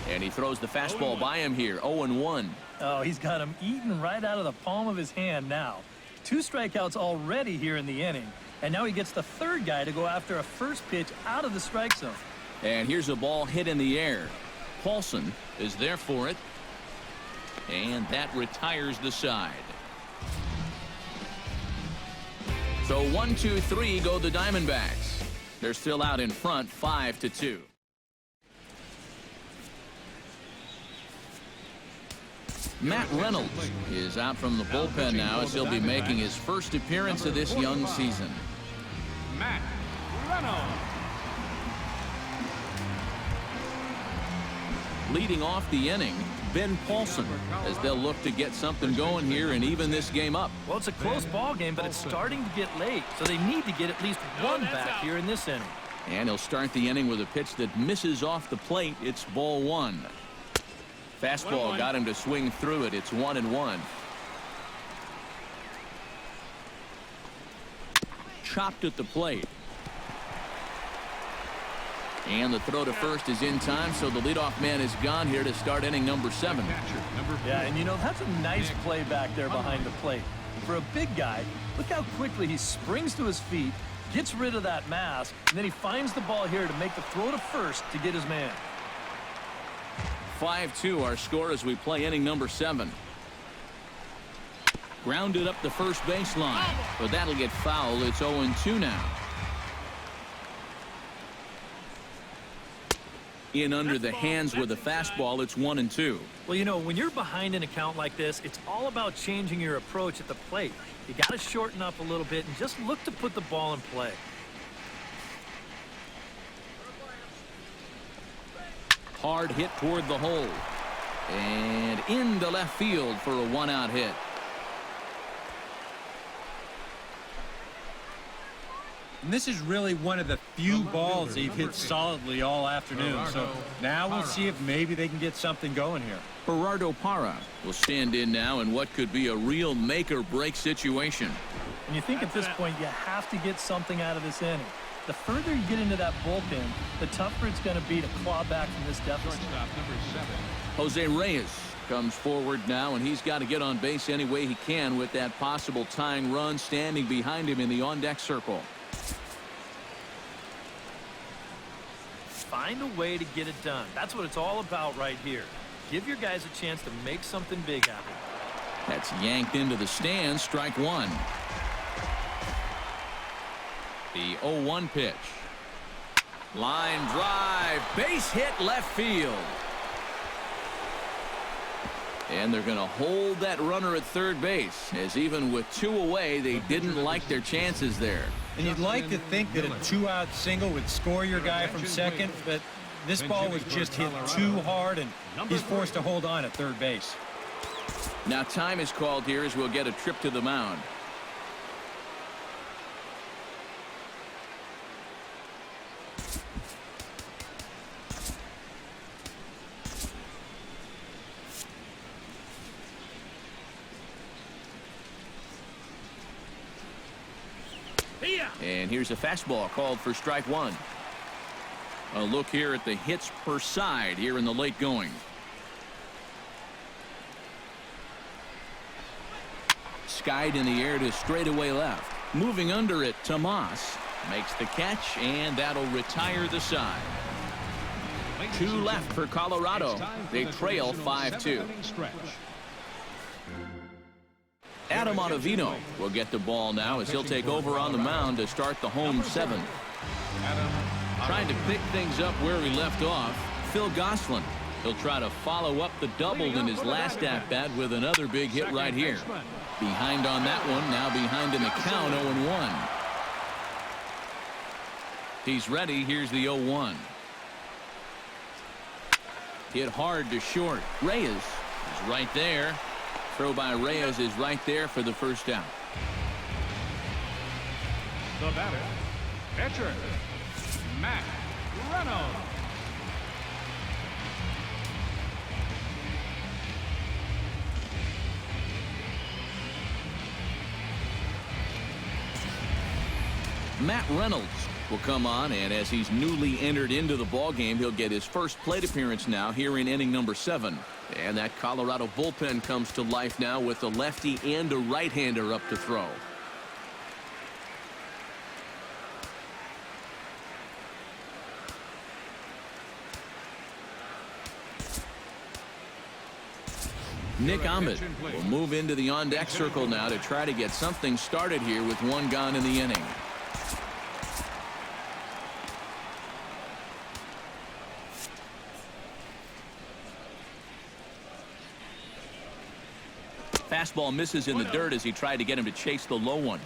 And he throws the fastball by him here. 0-1. Oh, he's got him eaten right out of the palm of his hand now. 2 strikeouts already here in the inning. And now he gets the 3rd guy to go after a first pitch out of the strike zone. And here's a ball hit in the air. Paulson is there for it. And that retires the side. So 1, 2, 3 go the Diamondbacks. They're still out in front 5-2. Matt Reynolds is out from the bullpen now as he'll be making his first appearance of this young season. Matt Reynolds. Leading off the inning, Ben Paulson, as they'll look to get something going here and even this game up. Well, it's a close ball game, but it's starting to get late, so they need to get at least 1 back here in this inning. And he'll start the inning with a pitch that misses off the plate. It's ball 1. Fastball got him to swing through it. It's 1-1. Chopped at the plate. And the throw to first is in time, so the leadoff man is gone here to start inning number 7. Yeah, and you know, that's a nice play back there behind the plate. For a big guy, look how quickly he springs to his feet, gets rid of that mask, and then he finds the ball here to make the throw to first to get his man. 5-2 our score as we play inning number 7. Grounded up the first baseline, but that'll get foul. It's 0-2 now. In under the hands with a fastball, it's 1-2. Well, you know, when you're behind an account like this, it's all about changing your approach at the plate. You got to shorten up a little bit and just look to put the ball in play. Hard hit toward the hole. And into left field for a one-out hit. And this is really one of the few balls they've hit solidly all afternoon. So now we'll see if maybe they can get something going here. Gerardo Parra will stand in now in what could be a real make-or-break situation. And you think at this point you have to get something out of this inning. The further you get into that bullpen, the tougher it's going to be to claw back from this deficit. Jose Reyes comes forward now, and he's got to get on base any way he can with that possible tying run standing behind him in the on-deck circle. Find a way to get it done. That's what it's all about right here. Give your guys a chance to make something big happen. That's yanked into the stands, strike one. The 0-1 pitch. Line drive, base hit left field. And they're going to hold that runner at third base, as even with two away, they didn't like their chances there. And you'd like to think that a two-out single would score your guy from second, but this ball was just hit too hard, and he's forced to hold on at third base. Now time is called here as we'll get a trip to the mound. And here's a fastball called for strike one. A look here at the hits per side here in the late going. Skied in the air to straightaway left. Moving under it, Tomas makes the catch, and that'll retire the side. Two left for Colorado. They trail 5-2. Adam Ottavino will get the ball now as he'll take over on the mound to start the home seventh. Trying to pick things up where he left off, Phil Gosselin. He'll try to follow up the double in his last at-bat with another big hit right here. Behind on that one, now behind in the count, 0-1. He's ready. Here's the 0-1. Hit hard to short. Reyes is right there. Throw by Reyes is right there for the first down. The batter, pitcher, Matt Reynolds. Matt Reynolds will come on, and as he's newly entered into the ballgame, he'll get his first plate appearance now here in inning number 7. And that Colorado bullpen comes to life now with a lefty and a right-hander up to throw. Nick Ahmed will move into the on-deck circle now to try to get something started here with one gone in the inning. Fastball misses in the dirt as he tried to get him to chase the low one.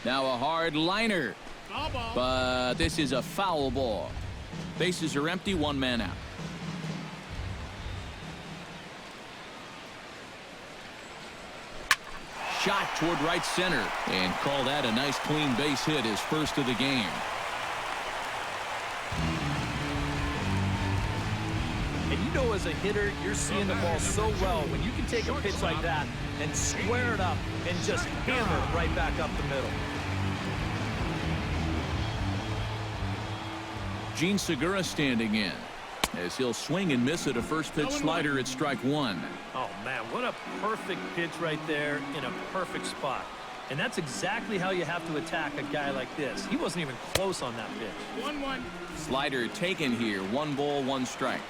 Now a hard liner. But this is a foul ball. Bases are empty, one man out. Shot toward right center. And call that a nice clean base hit, his first of the game. And you know, as a hitter, you're seeing the ball so well when you can take a pitch like that and square it up and just hammer it right back up the middle. Gene Segura standing in as he'll swing and miss at a first pitch slider at strike one. Oh man, what a perfect pitch right there in a perfect spot. And that's exactly how you have to attack a guy like this. He wasn't even close on that pitch. 1-1. Slider taken here, 1 ball, 1 strike.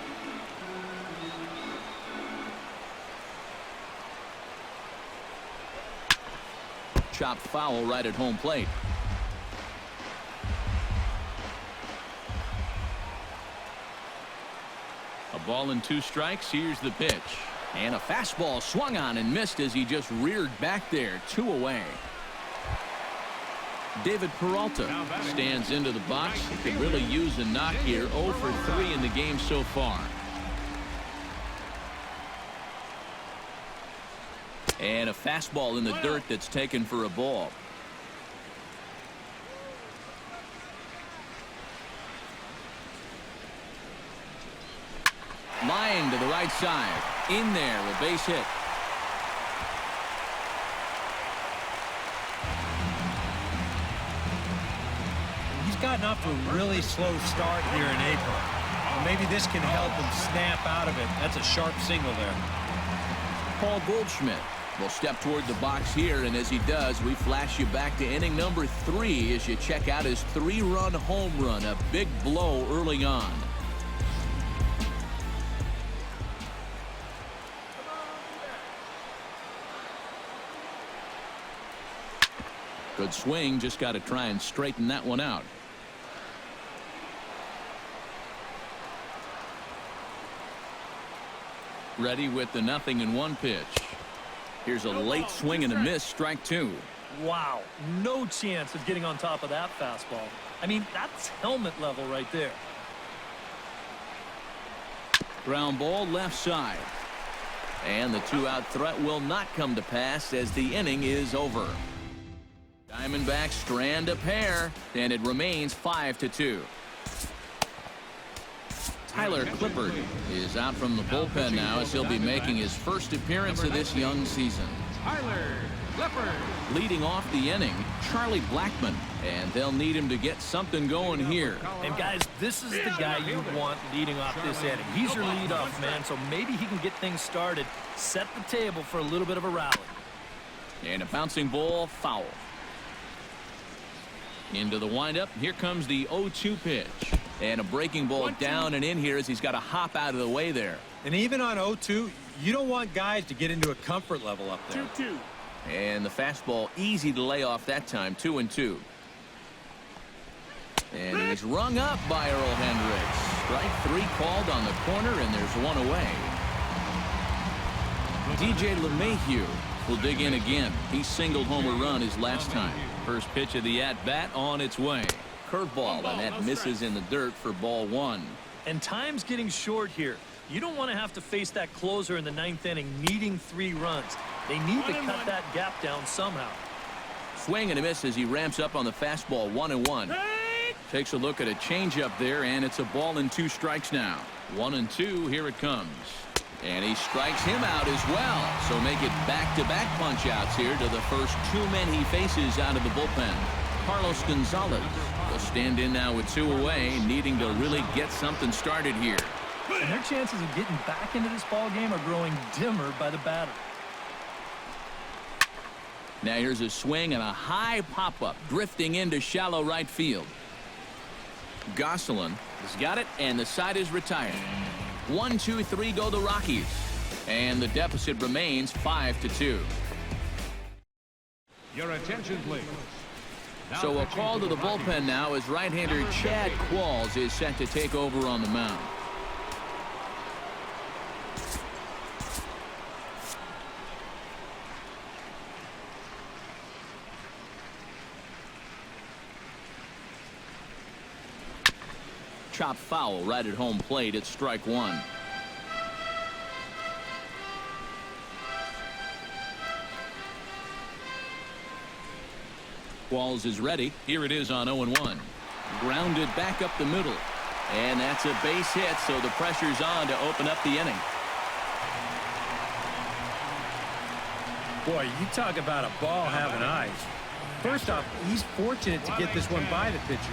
chopped foul right at home plate. A ball and 2 strikes. Here's the pitch. And a fastball swung on and missed as he just reared back there. 2 away. David Peralta stands into the box. He could really use a knock here. 0 for 3 in the game so far. And a fastball in the dirt that's taken for a ball. Line to the right side. In there, a base hit. He's gotten off to a really slow start here in April. Maybe this can help him snap out of it. That's a sharp single there. Paul Goldschmidt will step toward the box here, and as he does, we flash you back to inning number 3 as you check out his 3-run home run. A big blow early on. Good swing, just got to try and straighten that one out. Ready with the 0-1 pitch. Here's a late swing and a miss, strike 2. Wow, no chance of getting on top of that fastball. I mean, that's helmet level right there. Ground ball left side. And the 2-out threat will not come to pass as the inning is over. Diamondbacks strand a pair, and it remains 5-2. Tyler Clippard is out from the bullpen now as he'll be making his first appearance of this young season. Tyler Clippard. Leading off the inning, Charlie Blackmon, and they'll need him to get something going here. And guys, this is the guy you want leading off this inning. He's your leadoff man, so maybe he can get things started, set the table for a little bit of a rally. And a bouncing ball, foul. Into the windup. Here comes the 0-2 pitch. And a breaking ball down and in here as he's got to hop out of the way there. And even on 0-2, you don't want guys to get into a comfort level up there. 2-2. And the fastball easy to lay off that time. 2-2. And he's rung up by Earl Hendricks. Strike 3 called on the corner, and there's 1 away. DJ LeMahieu will dig in again. He singled home a run his last time. First pitch of the at-bat on its way. Curveball, and that misses in the dirt for ball 1. And time's getting short here. You don't want to have to face that closer in the 9th inning needing 3 runs. They need to cut that gap down somehow. Swing and a miss as he ramps up on the fastball. 1-1. Takes a look at a changeup there, and it's a ball and 2 strikes now. 1-2. Here it comes. And he strikes him out as well. So make it back-to-back punch-outs here to the first 2 men he faces out of the bullpen. Carlos Gonzalez will stand in now with 2 away, needing to really get something started here. And their chances of getting back into this ball game are growing dimmer by the batter. Now here's a swing and a high pop-up, drifting into shallow right field. Gosselin has got it, and the side is retired. 1, 2, 3 go the Rockies. And the deficit remains 5-2. Your attention, please. So a call to the bullpen now as right-hander Chad Qualls is set to take over on the mound. Chopped foul right at home plate. It's strike 1. Qualls is ready. Here it is on 0-1. Grounded back up the middle. And that's a base hit, so the pressure's on to open up the inning. Boy, you talk about a ball having eyes. First off, he's fortunate to get this one by the pitcher.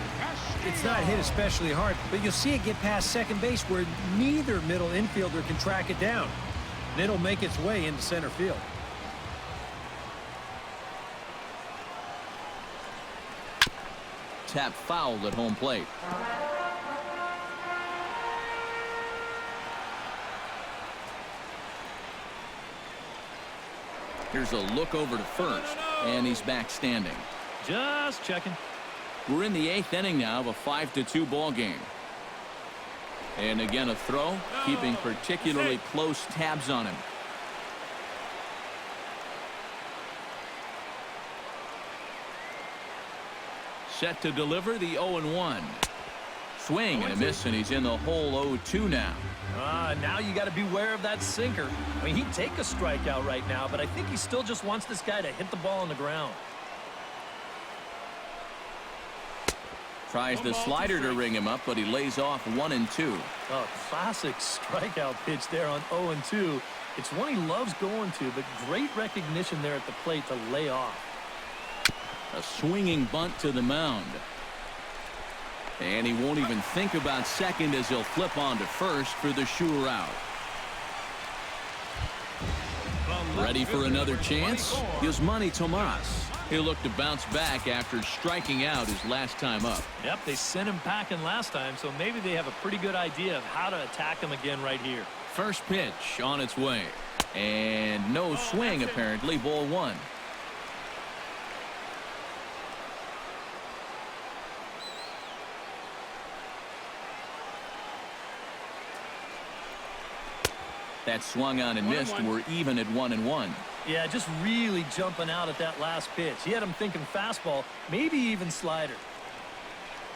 It's not hit especially hard, but you'll see it get past second base where neither middle infielder can track it down. And it'll make its way into center field. Tap fouled at home plate. Here's a look over to first. And he's back standing. Just checking. We're in the 8th inning now of a 5-2 ball game. And again, a throw, keeping particularly close tabs on him. Set to deliver the 0-1. Swing and a miss, and he's in the hole 0-2 now. Now you got to beware of that sinker. I mean, he'd take a strikeout right now, but I think he still just wants this guy to hit the ball on the ground. Tries the slider to ring him up, but he lays off 1-2. Oh, classic strikeout pitch there on 0-2. It's one he loves going to, but great recognition there at the plate to lay off. A swinging bunt to the mound. And he won't even think about second as he'll flip on to first for the sure out. Ready for another chance? Yasmani Tomas. He'll look to bounce back after striking out his last time up. Yep, they sent him packing last time, so maybe they have a pretty good idea of how to attack him again right here. First pitch on its way. And no swing, apparently. Ball 1. That swung on and missed. We're even at 1-1. Yeah, just really jumping out at that last pitch. He had him thinking fastball, maybe even slider.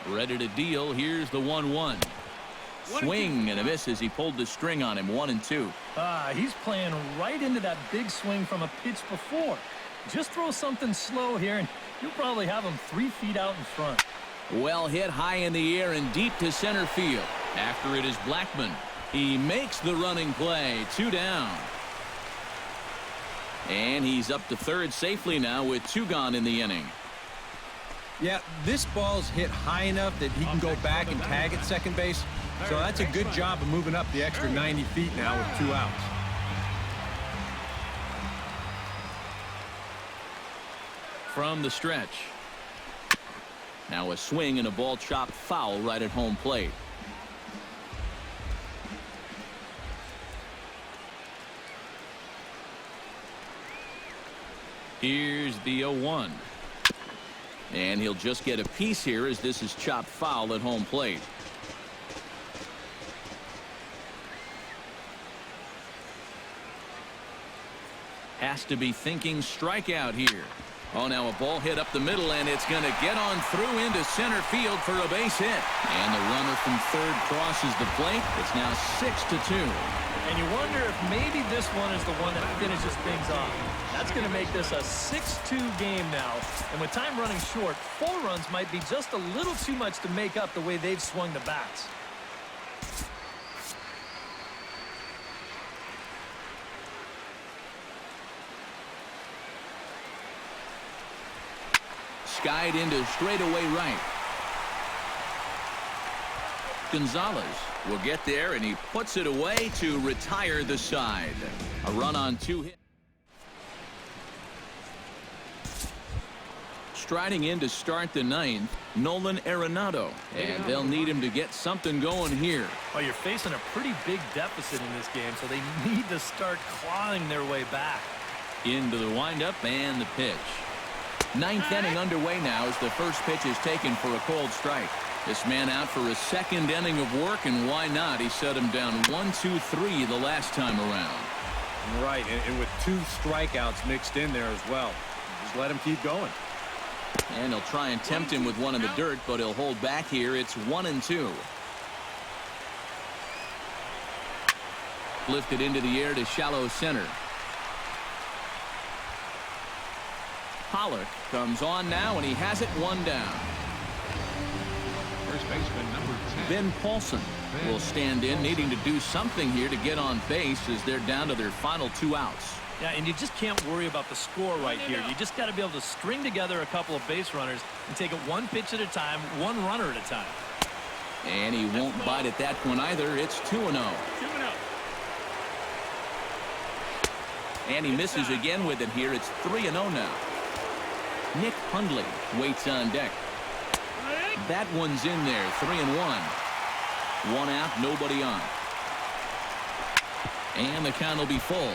Ready to deal. Here's the 1-1. Swing and a miss as he pulled the string on him. 1-2. He's playing right into that big swing from a pitch before. Just throw something slow here, and you'll probably have him 3 feet out in front. Well hit high in the air and deep to center field. After it is Blackman. He makes the running play. 2 down. And he's up to third safely now with 2 gone in the inning. Yeah, this ball's hit high enough that he can go back and tag at second base. So that's a good job of moving up the extra 90 feet now with 2 outs. From the stretch. Now a swing and a ball chopped foul right at home plate. Here's the 0-1. And he'll just get a piece here as this is chopped foul at home plate. Has to be thinking strikeout here. Oh, now a ball hit up the middle, and it's going to get on through into center field for a base hit. And the runner from third crosses the plate. It's now 6-2. And you wonder if maybe this one is the one that finishes things off. That's going to make this a 6-2 game now. And with time running short, 4 runs might be just a little too much to make up the way they've swung the bats. Skied into straightaway right. Gonzalez will get there, and he puts it away to retire the side. A run on 2 hits. Striding in to start the 9th, Nolan Arenado. And they'll need him to get something going here. Well, you're facing a pretty big deficit in this game, so they need to start clawing their way back. Into the windup and the pitch. 9th inning underway now as the first pitch is taken for a cold strike. This man out for a 2nd inning of work, and why not? He set him down 1-2-3 the last time around. Right, and with 2 strikeouts mixed in there as well. Just let him keep going. And he'll try and tempt him with one in the dirt, but he'll hold back here. It's 1-2. Lifted into the air to shallow center. Pollock comes on now, and he has it 1 down. First baseman number 10. Ben Paulson will stand in, needing to do something here to get on base as they're down to their final 2 outs. Yeah, and you just can't worry about the score right here. You just got to be able to string together a couple of base runners and take it 1 pitch at a time, 1 runner at a time. And he won't bite at that one either. It's 2-0. And he misses again with it here. It's 3-0 now. Nick Hundley waits on deck. That one's in there. 3-1. 1 out, nobody on. And the count will be full.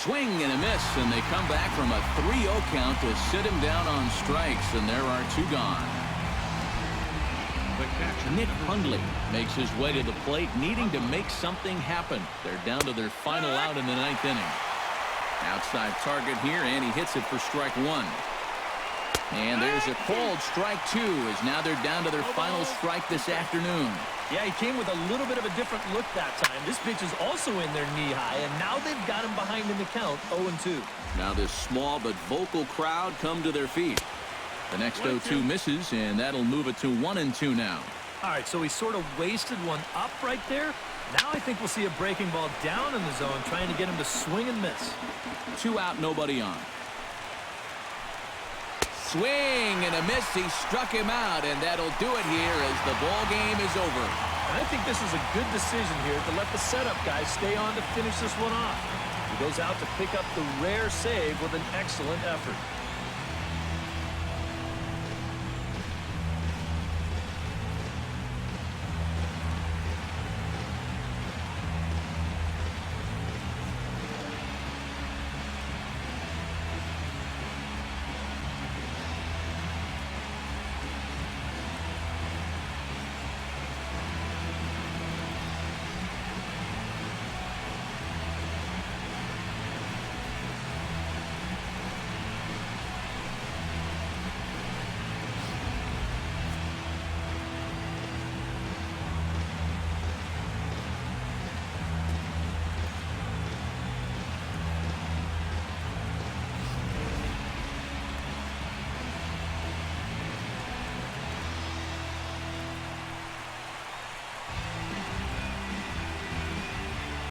Swing and a miss, and they come back from a 3-0 count to sit him down on strikes, and there are 2 gone. Nick Hundley makes his way to the plate, needing to make something happen. They're down to their final out in the 9th inning. Outside target here, and he hits it for strike 1. And there's a called strike 2, as now they're down to their final strike this afternoon. Yeah, he came with a little bit of a different look that time. This pitch is also in there knee-high, and now they've got him behind in the count, 0-2. Now this small but vocal crowd come to their feet. The next 0-2 misses, and that'll move it to 1-2 now. All right, so he sort of wasted one up right there. Now I think we'll see a breaking ball down in the zone, trying to get him to swing and miss. 2 out, nobody on. Swing and a miss. He struck him out, and that'll do it here as the ball game is over. I think this is a good decision here to let the setup guys stay on to finish this one off. He goes out to pick up the rare save with an excellent effort.